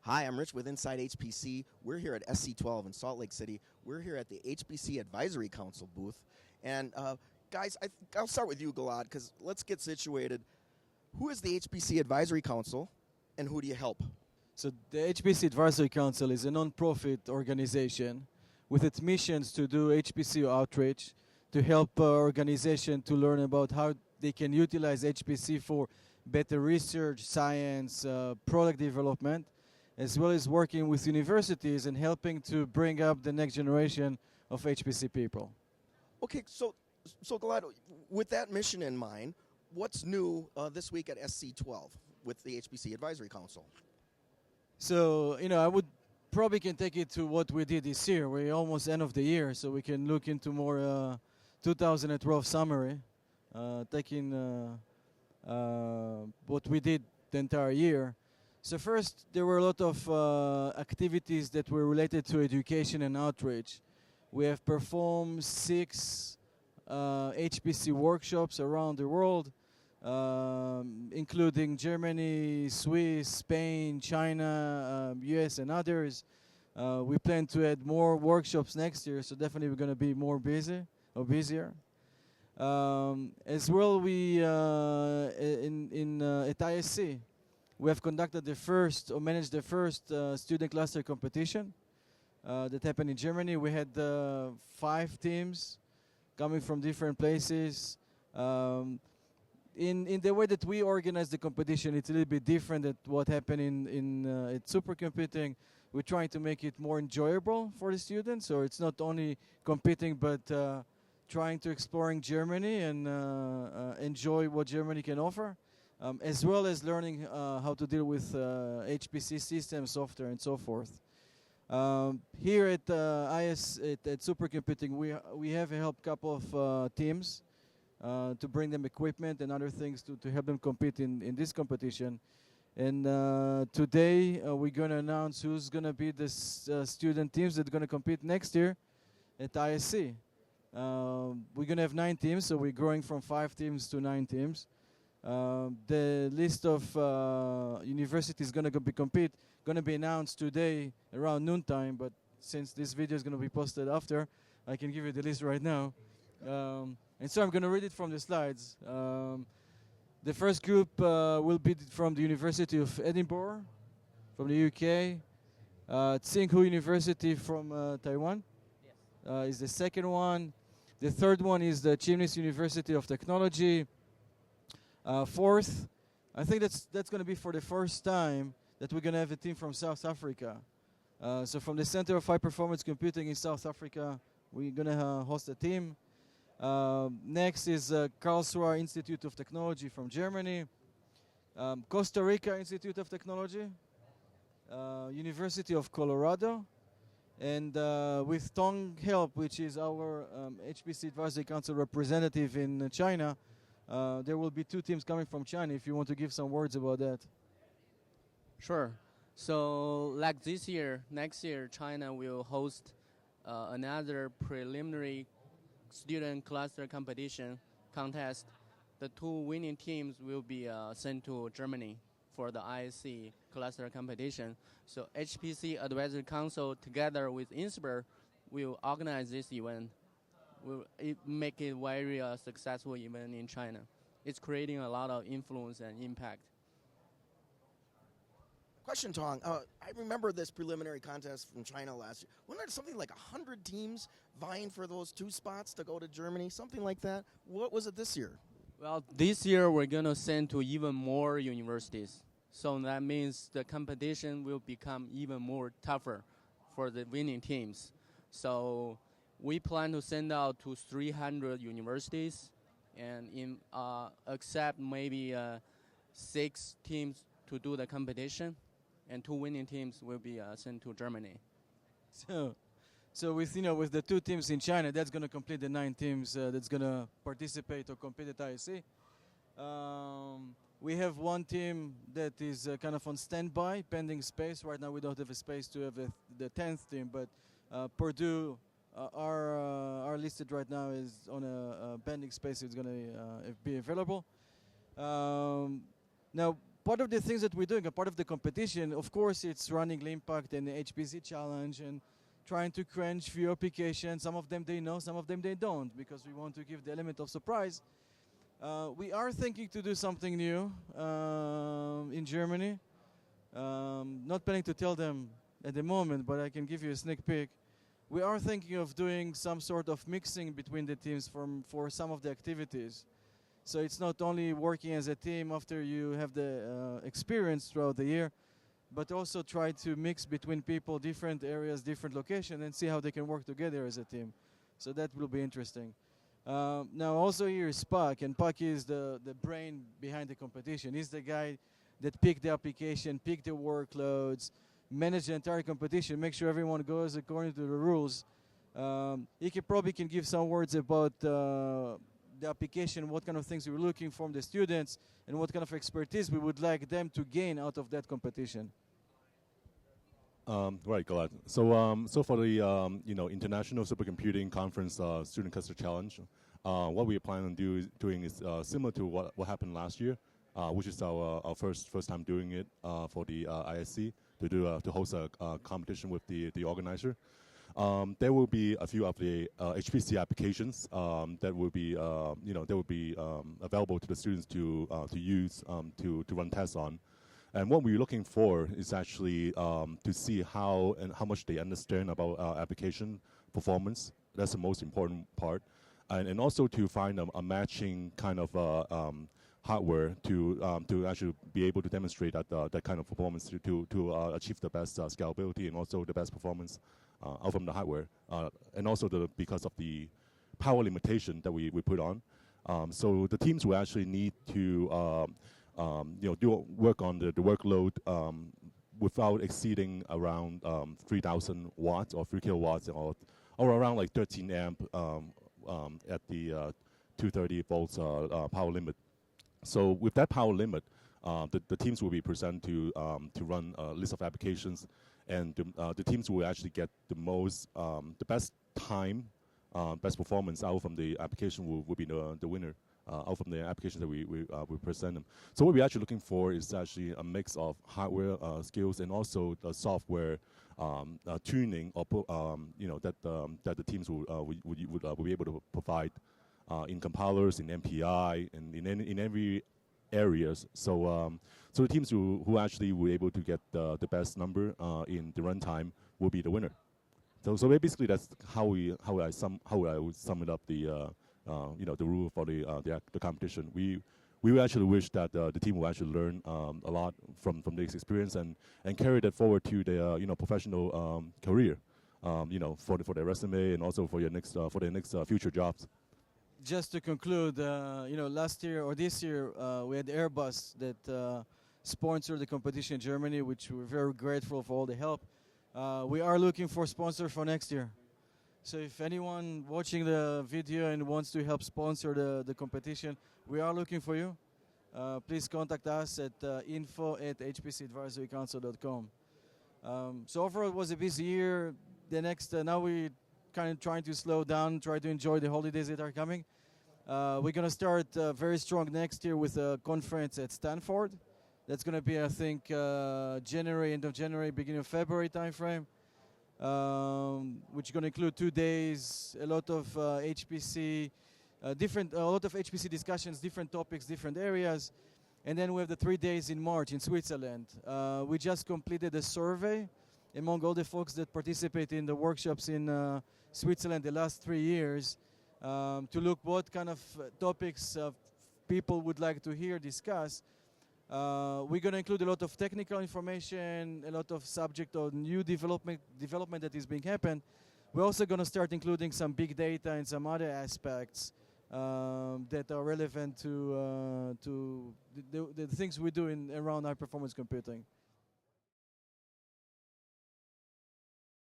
Hi, I'm Rich with insideHPC. We're here at SC'12 in Salt Lake City. We're here at the HPC Advisory Council booth. And guys, I'll start with you, Gilad, because let's get situated. Who is the HPC Advisory Council, and who do you help? So the HPC Advisory Council is a non-profit organization with its missions to do HPC outreach, to help organizations to learn about how they can utilize HPC for better research, science, product development, as well as working with universities and helping to bring up the next generation of HPC people. Okay, so Gilad, with that mission in mind, what's new this week at SC'12 with the HPC Advisory Council? So, I would probably can take it to what we did this year. We're almost end of the year, so we can look into more 2012 summary, taking what we did the entire year. So first, there were a lot of activities that were related to education and outreach. We have performed 6 HPC workshops around the world, including Germany, Swiss, Spain, China, US, and others. We plan to add more workshops next year, so definitely we're going to be more busy or busier. As well, we at ISC, we have conducted the first or managed the first student cluster competition that happened in Germany. We had 5 teams coming from different places. In the way that we organize the competition, it's a little bit different than what happened at supercomputing. We're trying to make it more enjoyable for the students, so it's not only competing, but trying to exploring Germany and enjoy what Germany can offer, as well as learning how to deal with HPC systems, software, and so forth. Here at at supercomputing, we have helped a couple of teams to bring them equipment and other things to help them compete in this competition. And today we're going to announce who's going to be the student teams that are going to compete next year at ISC. We're going to have 9 teams, so we're growing from 5 teams to 9 teams. The list of universities going to be announced today around noontime, but since this video is going to be posted after, I can give you the list right now. And so I'm going to read it from the slides. The first group will be from the University of Edinburgh, from the UK. Tsinghua University from Taiwan is the second one. The third one is the Chemnitz University of Technology. Fourth, I think that's going to be for the first time that we're going to have a team from South Africa. So from the Center of High Performance Computing in South Africa, we're going to host a team. Next is Karlsruhe Institute of Technology from Germany, Costa Rica Institute of Technology, University of Colorado, and with Tong Help, which is our HPC Advisory Council representative in China, there will be 2 teams coming from China, if you want to give some words about that. Sure. So like this year, next year, China will host another preliminary student cluster competition contest. The 2 winning teams will be sent to Germany for the ISC cluster competition. So HPC Advisory Council together with Innsbruck will organize this event. Will make it very successful event in China. It's creating a lot of influence and impact. Question, Tong. I remember this preliminary contest from China last year. Wasn't there something like 100 teams vying for those 2 spots to go to Germany? Something like that? What was it this year? Well, this year we're going to send to even more universities. So that means the competition will become even more tougher for the winning teams. So we plan to send out to 300 universities and accept maybe 6 teams to do the competition, and 2 winning teams will be sent to Germany. So with with the 2 teams in China, that's going to complete the 9 teams that's going to participate or compete at ISC. We have 1 team that is kind of on standby, pending space. Right now we don't have a space to have the 10th team, but Purdue are listed right now is on a pending space. It's going to be available. Now part of the things that we're doing, a part of the competition, of course, it's running Impact and the HPC challenge and trying to crunch few applications. Some of them they know, some of them they don't, because we want to give the element of surprise. We are thinking to do something new in Germany. Not planning to tell them at the moment, but I can give you a sneak peek. We are thinking of doing some sort of mixing between the teams for some of the activities. So it's not only working as a team after you have the experience throughout the year, but also try to mix between people, different areas, different locations, and see how they can work together as a team. So that will be interesting. Now also here is Puck, and Puck is the brain behind the competition. He's the guy that picked the application, picked the workloads, manage the entire competition, make sure everyone goes according to the rules. He probably can give some words about the application, what kind of things we're looking from the students, and what kind of expertise we would like them to gain out of that competition. Right, Gilad. So for the International Supercomputing Conference Student Cluster Challenge, what we are planning on doing is similar to what happened last year, which is our first time doing it for the ISC to host a competition with the organizer. There will be a few of the HPC applications that will be available to the students to use to run tests on. And what we're looking for is actually to see how much they understand about application performance. That's the most important part, and also to find a matching kind of hardware to actually be able to demonstrate that kind of performance to achieve the best scalability and also the best performance out from the hardware, and also because of the power limitation that we put on. So the teams will actually need to do work on the workload without exceeding around 3,000 watts or 3 kilowatts or around like 13 amp at the 230 volts power limit. So with that power limit, the teams will be presented to run a list of applications, and the teams will actually get the best time, best performance out from the application will be the winner. Out from the applications that we present them. So what we're actually looking for is actually a mix of hardware skills and also the software tuning or that the teams will be able to provide in compilers, in MPI, and in every areas. So the teams who actually were able to get the best number in the runtime will be the winner. So basically that's how I would sum it up the rule for the competition. We actually wish that the team will actually learn a lot from this experience and carry that forward to their professional career, for their resume and also for their next future jobs. Just to conclude, last year or this year we had Airbus that sponsored the competition in Germany, which we're very grateful for all the help. We are looking for sponsors for next year. So if anyone watching the video and wants to help sponsor the competition, we are looking for you. Please contact us at info@hpcadvisorycouncil.com. So overall, it was a busy year. Now we're kind of trying to slow down, try to enjoy the holidays that are coming. We're going to start very strong next year with a conference at Stanford. That's going to be, I think, end of January, beginning of February timeframe. Which is going to include 2 days, a lot of HPC, a lot of HPC discussions, different topics, different areas, and then we have the 3 days in March in Switzerland. We just completed a survey among all the folks that participate in the workshops in Switzerland the last 3 years to look what kind of topics people would like to hear discuss. We're going to include a lot of technical information, a lot of subject on new development that is being happened. We're also going to start including some big data and some other aspects that are relevant to the things we do around high performance computing.